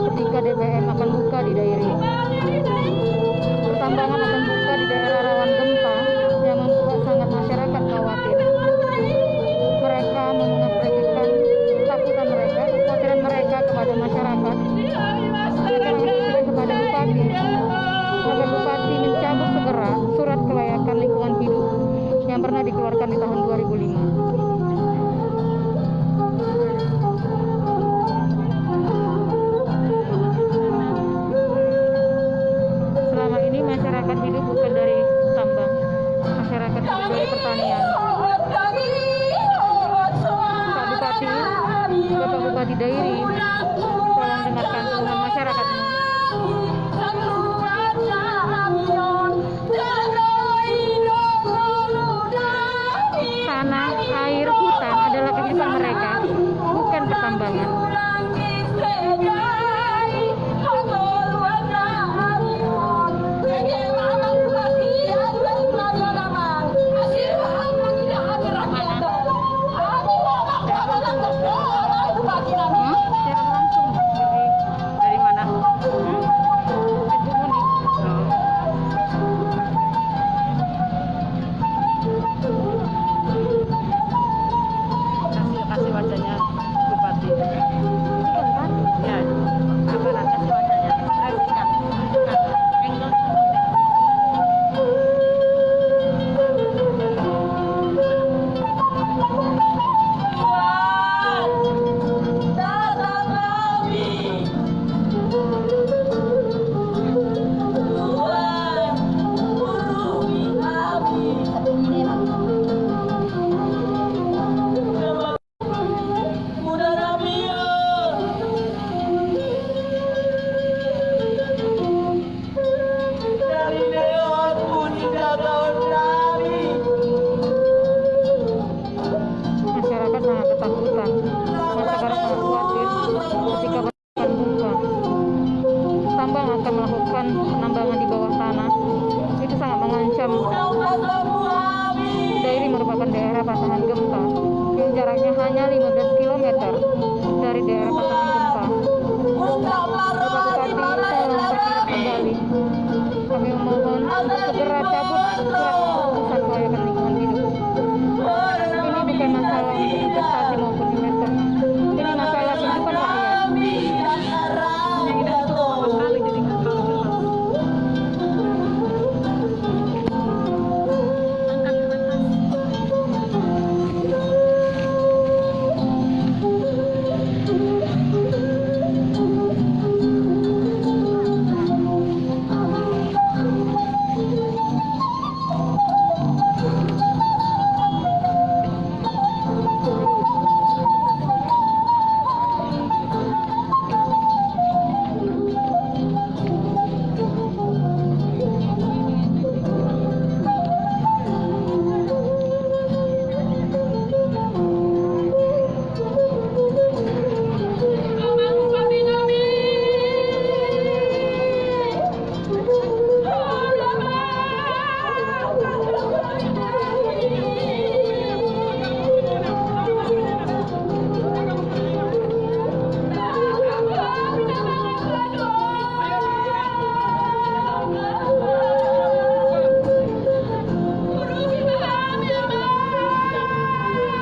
ketika DBM akan buka di Dairi. Pertambangan akan buka di daerah rawan gempa yang membuat sangat masyarakat khawatir. Mereka mengekspresikan ketakutan mereka, kekhawatiran mereka kepada masyarakat. Mereka menginstruksikan kepada Bupati agar Bupati mencabut segera surat kelayakan lingkungan hidup yang pernah dikeluarkan di tahun 2005. Selama ini masyarakat hidup bukan dari tambang, masyarakat hidup dari pertanian. Pak Bupati, Bapak Bupati Dairi, tolong dengarkan keluhan masyarakatmu. Tanah, air, hutan adalah kehidupan mereka, bukan pertambangan. Dari mana? Kasih wajahnya Bupati. Ya, apa kasih wajahnya? Masyarakat sangat ketakutan, masyarakat sangat khawatir ketika akan buka. Tambang akan melakukan penambangan di bawah tanah, itu sangat mengancam. Dairi merupakan daerah patahan gempa yang jaraknya hanya 15 km dari daerah patahan gempa. Bapak Bupati, tolong bertindak kembali. Kami memohon untuk segera cabut surat keputusan kelayakan lingkungan hidup. Ini bukan masalah untuk investasi maupun investor. Ini masalah kehidupan rakyat.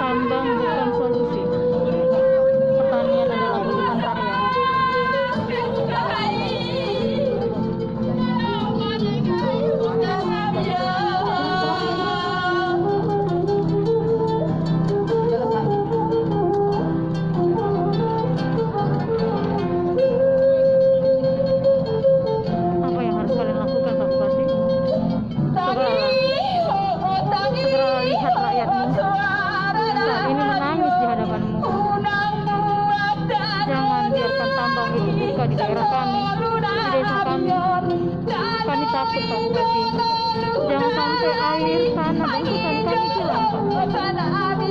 Tambang bukan solusi. Pertanian adalah kehidupan rakyat. Apa yang harus kalian lakukan, Pak Bupati? Segera lihat rakyatmu saat ini menangis di hadapanmu. Jangan biarkan tambang itu buka di daerah kami, di desa kami. Kami takut, Pak Bupati. Jangan sampai air, tanah, dan hutan kami hilang, Pak.